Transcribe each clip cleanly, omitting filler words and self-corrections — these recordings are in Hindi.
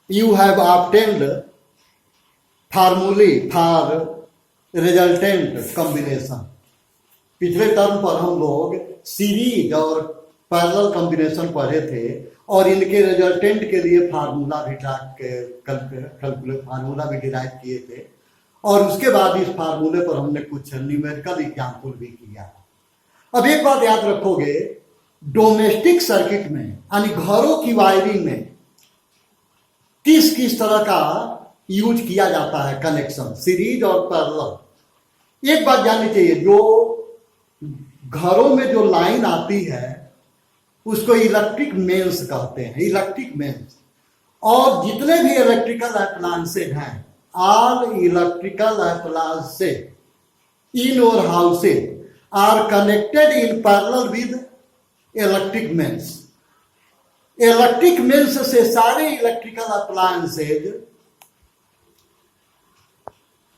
You have obtained formulae for resultant combination. पिछले टर्म पर हम लोग सीरीज और पैरेलल कॉम्बिनेशन पढ़े थे और इनके रिजल्टेंट के लिए फार्मूला भी डिराइव किए थे और उसके बाद इस फार्मूले पर हमने कुछ न्यूमेरिकल एग्जाम्पल भी किया। अब एक बात याद रखोगे, डोमेस्टिक सर्किट में यानी घरों की वायरिंग में किस किस तरह का यूज किया जाता है कनेक्शन, सीरीज और पैरेलल। एक बात जाननी चाहिए, जो घरों में जो लाइन आती है उसको इलेक्ट्रिक मेंस कहते हैं, इलेक्ट्रिक मेंस। और जितने भी इलेक्ट्रिकल अप्लायंसेज हैं, all electrical appliances in our houses are connected in parallel with electric mains. Electric mains से सारे इलेक्ट्रिकल अप्लायंसेज,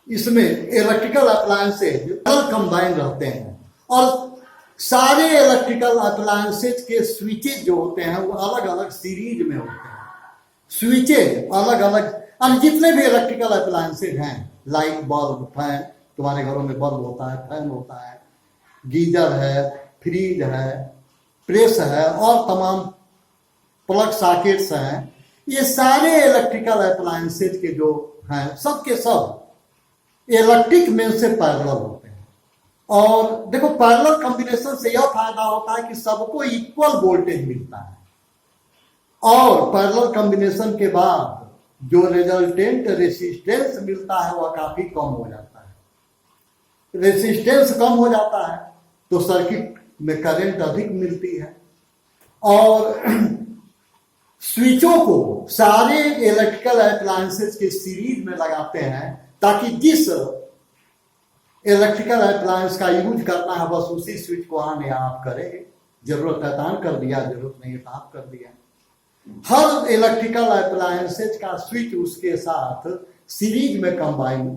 इसमें इलेक्ट्रिकल अप्लायंसेज कंबाइन रहते हैं और सारे इलेक्ट्रिकल अप्लायंसेज के स्विचेज जो होते हैं वो अलग अलग सीरीज में होते हैं। स्विचेज अलग अलग, और जितने भी इलेक्ट्रिकल अप्लायंसेज हैं, लाइट, बल्ब, फैन, तुम्हारे घरों में बल्ब होता है, फैन होता है, गीजर है, फ्रिज है, प्रेस है और तमाम प्लग सॉकेट्स हैं, ये सारे इलेक्ट्रिकल अप्लायंसेज के जो हैं सबके सब इलेक्ट्रिक मेंस से पैरेलल होते हैं। और देखो, पैरेलल कॉम्बिनेशन से यह फायदा होता है कि सबको इक्वल वोल्टेज मिलता है और पैरेलल कॉम्बिनेशन के बाद जो रिजल्टेंट रेसिस्टेंस मिलता है वह काफी कम हो जाता है। रेसिस्टेंस कम हो जाता है तो सर्किट में करंट अधिक मिलती है। और स्विचों को सारे इलेक्ट्रिकल अप्लायंसेज के सीरीज में लगाते हैं ताकि जिस इलेक्ट्रिकल अप्लायंस का यूज करना है बस उसी स्विच को ऑन या ऑफ करे। जरूरत है तो ऑन कर दिया, जरूरत नहीं है तो ऑफ कर दिया। हर इलेक्ट्रिकल अप्लायंसेज का स्विच उसके साथ सीरीज में कंबाइन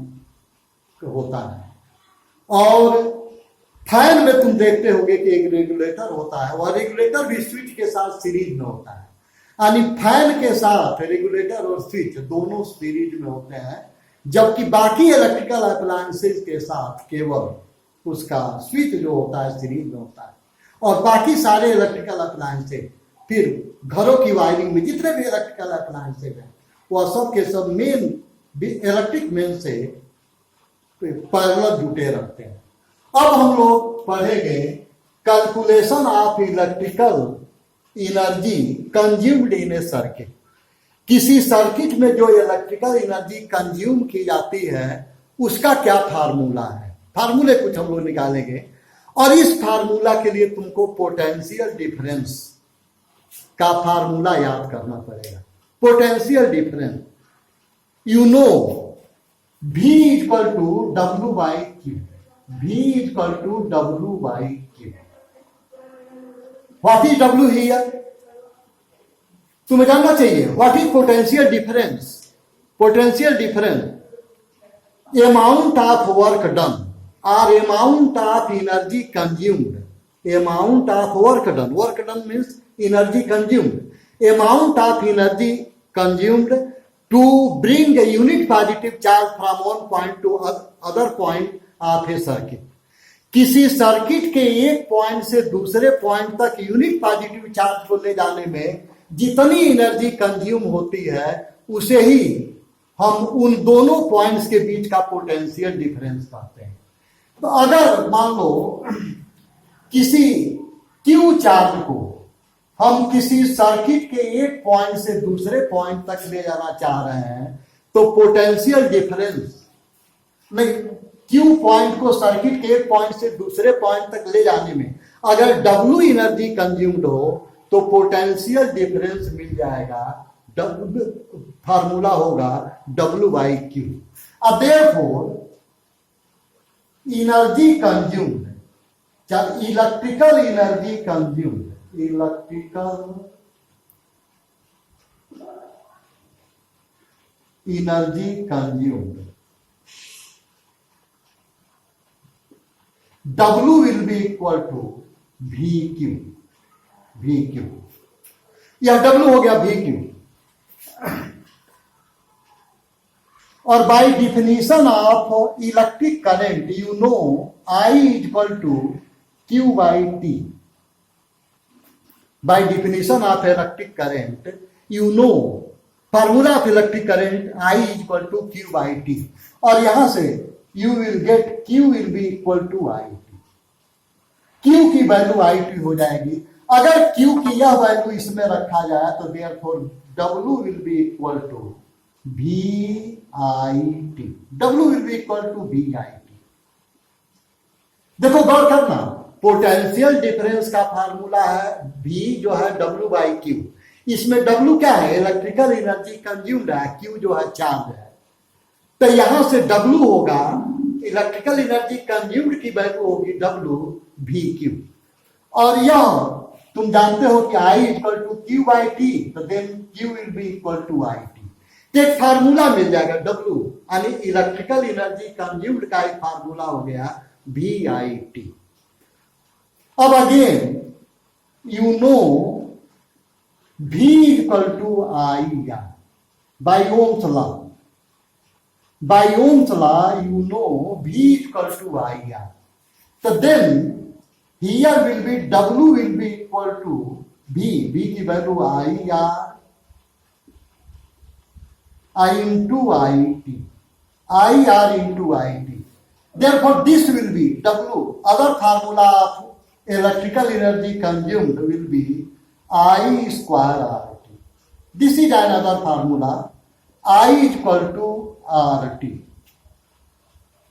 होता है। और फैन में तुम देखते होगे कि एक रेगुलेटर होता है, वह रेगुलेटर भी स्विच के साथ सीरीज में होता है। यानी फैन के साथ रेगुलेटर और स्विच दोनों सीरीज में होते हैं, जबकि बाकी इलेक्ट्रिकल अप्लायंसेज के साथ केवल उसका स्विच जो होता है सीरीज में होता है। और बाकी सारे इलेक्ट्रिकल अप्लायंसेज फिर घरों की वायरिंग में जितने भी इलेक्ट्रिकल अप्लायंसेज हैं वह सब के सब मेन इलेक्ट्रिक मेन से पैरेलल जुटे रहते हैं। अब हम लोग पढ़ेंगे calculation of electrical energy consumed in A circuit. किसी सर्किट में जो इलेक्ट्रिकल एनर्जी कंज्यूम की जाती है उसका क्या फार्मूला है। फार्मूले कुछ हम लोग निकालेंगे और इस फार्मूला के लिए तुमको पोटेंशियल डिफरेंस का फार्मूला याद करना पड़ेगा। Potential difference, you know V equal to W by Q। V equal to W by Q। What is W here? तुम्हें जानना चाहिए what is potential difference. Potential difference amount of work done और amount of energy consumed. Amount of work done, work done means energy consumed. Amount of energy consumed to bring a unit positive charge from one point to other point of a circuit. किसी सर्किट के एक पॉइंट से दूसरे पॉइंट तक यूनिट पॉजिटिव चार्ज को ले जाने में जितनी एनर्जी कंज्यूम होती है उसे ही हम उन दोनों पॉइंट्स के बीच का पोटेंशियल डिफरेंस कहते हैं। तो अगर मान लो किसी क्यू चार्ज को हम किसी सर्किट के एक पॉइंट से दूसरे पॉइंट तक ले जाना चाह रहे हैं तो पोटेंशियल डिफरेंस नहीं, क्यू पॉइंट को सर्किट के एक पॉइंट से दूसरे पॉइंट तक ले जाने में अगर W एनर्जी कंज्यूम्ड हो तो पोटेंशियल डिफरेंस मिल जाएगा, फार्मूला होगा W बाई Q। अब therefore energy consumed, electrical energy consumed, electrical energy consumed W will be equal to VQ। VQ यह W हो गया वी क्यू। और by definition of electric current you know I is equal to Q by T. By definition of electric current you know formula of electric current I is equal to Q by T. और यहां से you will get Q will be equal to I T. Q की वैल्यू I टी हो जाएगी। अगर Q की यह वैल्यू इसमें रखा जाए तो therefore W will be equal to VIT। W will be equal to VIT। देखो गौर करना, पोटेंशियल डिफरेंस का फार्मूला है V जो है W बाई क्यू। इसमें W क्या है? इलेक्ट्रिकल एनर्जी कंज्यूम्ड है, Q जो है चार्ज है। तो यहां से W होगा, इलेक्ट्रिकल एनर्जी कंज्यूम्ड की वैल्यू होगी W VQ। और यह तुम जानते हो कि I equal to Q by t, तो then Q will be equal to IT। एक फार्मूला मिल जाएगा W, यानी इलेक्ट्रिकल एनर्जी कंज्यूम्ड का एक फार्मूला हो गया VIT। अब again you know V equal to I R by Ohm's law. By Ohm's law you know V equal to I R. तो then here will be W will be equal to V की value I R I into IT, IR into IT. Therefore, this will be W. Other formula of electrical energy consumed will be I square RT. This is another formula. I is equal to RT.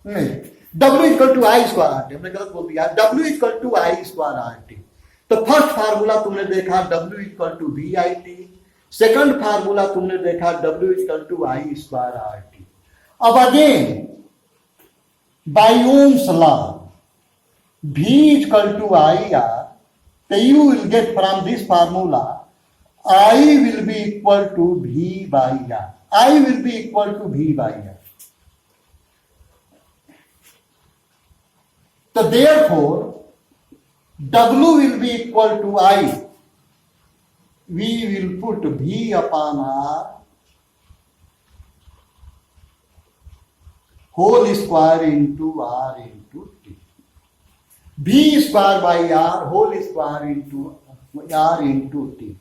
नहीं, W is equal to I square RT. हमने गलत बोल दिया। W is equal to I square RT. तो फर्स्ट फार्मूला तुमने देखा W is equal to VIT। Second formula तुमने देखा W equal to I square RT। अब again by Ohm's law V equal to IR, तो you will get from this formula I will be equal to V by R। I will be equal to V by R। तो therefore W will be equal to I। We will put V upon R whole square into R into T। V square by R whole square into R into T।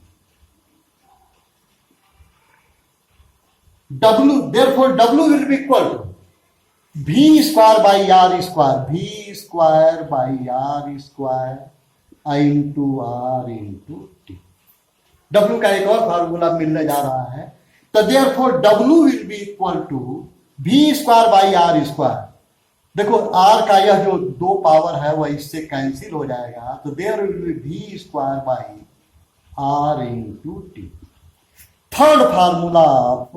W, therefore W will be equal to V square by R square, V square by R square into R into T। W का एक और फार्मूला मिलने जा रहा है। तो therefore W will be equal to V square by R square. देखो R का यह जो दो पावर है वह इससे कैंसिल हो जाएगा, तो there will be V square by R into T. Third formula of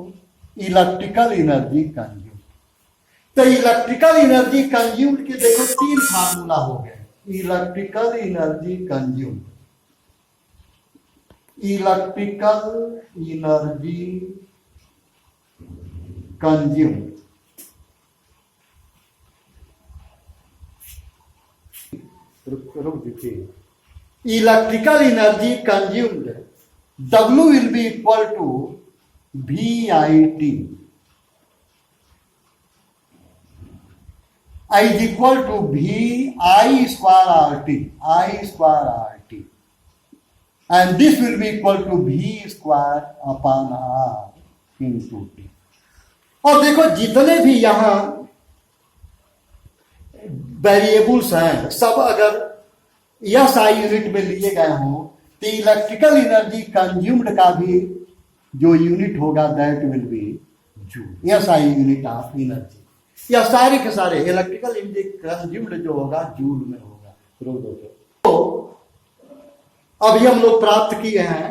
electrical energy consumed. तो इलेक्ट्रिकल एनर्जी कंज्यूम्ड के देखो तीन फार्मूला हो गए। Electrical energy consumed, electrical energy consumed, रुक दीजिए। Electrical energy consumed W will be equal to VIT। I is equal to VI square RT, I square RT, and this will be equal to V square upon R into T। और देखो जितने भी यहां वेरिएबल्स हैं सब अगर SI यूनिट में लिए गए हों तो इलेक्ट्रिकल एनर्जी कंज्यूम्ड का भी जो यूनिट होगा that will B joule. SI unit of energy, या सारे के सारे इलेक्ट्रिकल एनर्जी कंज्यूम्ड जो होगा जूल में होगा। तो अभी हम लोग प्राप्त किए हैं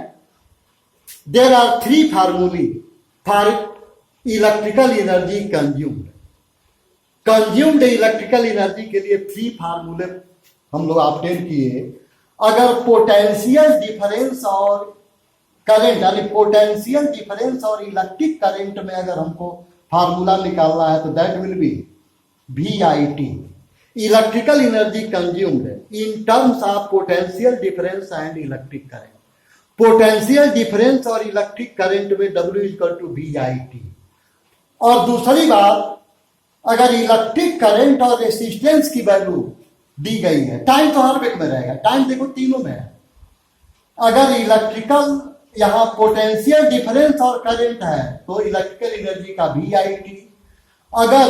there are three formulae for electrical energy consumed. Consumed electrical energy के लिए थ्री फार्मूले हम लोग ऑब्टेन किए। अगर पोटेंशियल डिफरेंस और करंट यानी पोटेंशियल डिफरेंस और इलेक्ट्रिक करंट में अगर हमको फार्मूला निकालना है तो that will be VIT, electrical energy consumed in terms of potential difference and electric current. Potential difference और इलेक्ट्रिक करंट में W इक्वल टू VIT। और दूसरी बात, अगर इलेक्ट्रिक करंट और रेसिस्टेंस की वैल्यू दी गई है, टाइम तो हर एक में रहेगा, टाइम देखो तीनों में है। अगर इलेक्ट्रिकल यहां पोटेंशियल डिफरेंस और करंट है तो इलेक्ट्रिकल एनर्जी का VIT, अगर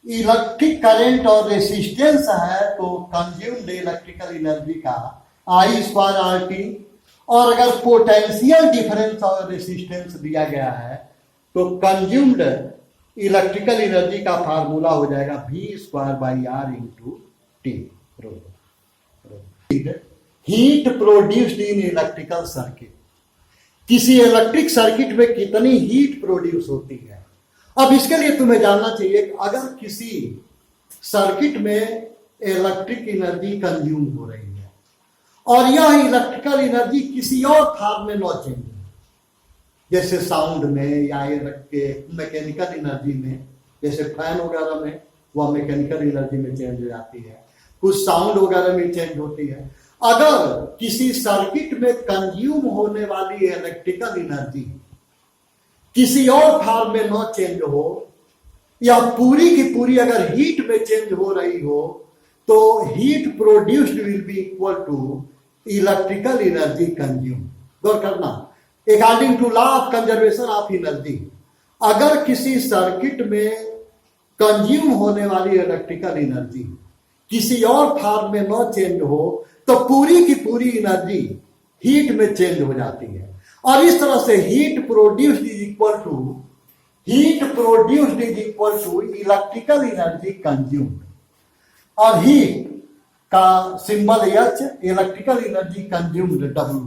इलेक्ट्रिक करंट और रेसिस्टेंस है तो कंज्यूम्ड इलेक्ट्रिकल एनर्जी का I²RT, और अगर पोटेंशियल डिफरेंस और रेसिस्टेंस दिया गया है तो कंज्यूम्ड इलेक्ट्रिकल एनर्जी का फार्मूला हो जाएगा V²/R × T। Heat produced in electrical circuit, किसी इलेक्ट्रिक सर्किट में कितनी हीट प्रोड्यूस होती है। अब इसके लिए तुम्हें जानना चाहिए कि अगर किसी सर्किट में इलेक्ट्रिक एनर्जी कंज्यूम हो रही है और यह इलेक्ट्रिकल एनर्जी किसी और फॉर्म में न चेंज हो, जैसे साउंड में या मैकेनिकल एनर्जी में, जैसे फैन वगैरह में वह मैकेनिकल एनर्जी में चेंज हो जाती है, कुछ साउंड वगैरह में चेंज होती है। अगर किसी सर्किट में कंज्यूम होने वाली इलेक्ट्रिकल एनर्जी किसी और फॉर्म में न चेंज हो या पूरी की पूरी अगर हीट में चेंज हो रही हो तो heat produced will be equal to electrical energy consume. गौर करना, according to law of conservation of energy, अगर किसी सर्किट में कंज्यूम होने वाली इलेक्ट्रिकल एनर्जी किसी और फॉर्म में न चेंज हो तो पूरी की पूरी एनर्जी हीट में चेंज हो जाती है। और इस तरह से heat produced is equal to electrical energy consumed, और हीट का symbol H, electrical energy consumed W,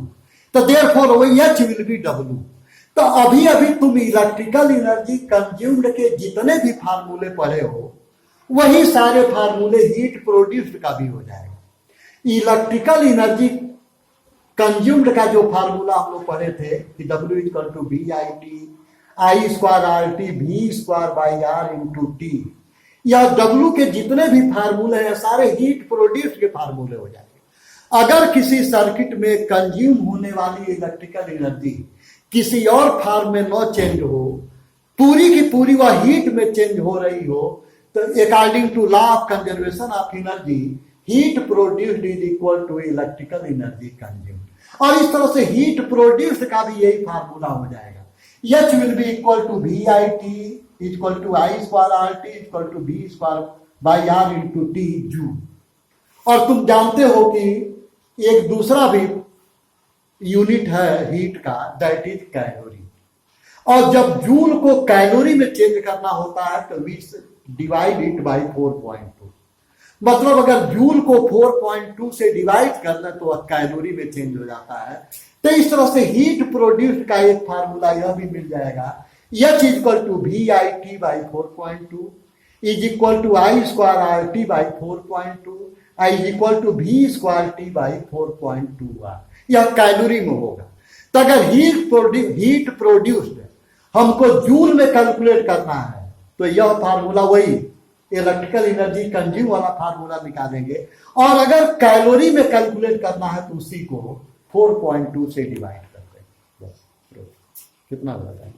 तो देयरफॉर वो H विल बी W। तो अभी अभी तुम इलेक्ट्रिकल एनर्जी कंज्यूम्ड के जितने भी फार्मूले पढ़े हो वही सारे फार्मूले हीट प्रोड्यूस्ड का भी हो जाएगा। इलेक्ट्रिकल एनर्जी कंज्यूम्ड का जो फार्मूला हम लोग पढ़े थे कि W equal to VIT I²RT V²/R × T, या W के जितने भी फार्मूले हैं सारे हीट प्रोड्यूस के फार्मूले हो जाएंगे। अगर किसी सर्किट में कंज्यूम होने वाली इलेक्ट्रिकल एनर्जी किसी और फॉर्म में न चेंज हो, पूरी की पूरी वह हीट में चेंज हो रही हो, तो according to law of conservation of energy heat produced is equal to electrical energy consumed. और इस तरह से हीट प्रोड्यूस्ड का भी यही फार्मूला हो जाएगा, H will be equal to VIT equal to I²RT equal to V²/R × T जू। और तुम जानते हो कि एक दूसरा भी यूनिट है हीट का, दैट इज कैलोरी। और जब जूल को कैलोरी में चेंज करना होता है तो वी डिवाइड इट बाई 4.2, मतलब अगर जूल को 4.2 से डिवाइड करना तो वह कैलोरी में चेंज हो जाता है। तो इस तरह से हीट प्रोड्यूस्ड का एक फार्मूला यह भी मिल जाएगा, H equal to VIT by 4.2 is equal to I²RT by 4.2 is equal to V²T by 4.2R। यह कैलोरी में होगा। तो अगर हीट प्रोड्यूस्ड हमको जूल में कैलकुलेट करना है तो यह फार्मूला वही इलेक्ट्रिकल एनर्जी कंज्यूम वाला फार्मूला निकालेंगे, और अगर कैलोरी में कैलकुलेट करना है तो उसी को 4.2 से डिवाइड करते हैं। कितना बता है।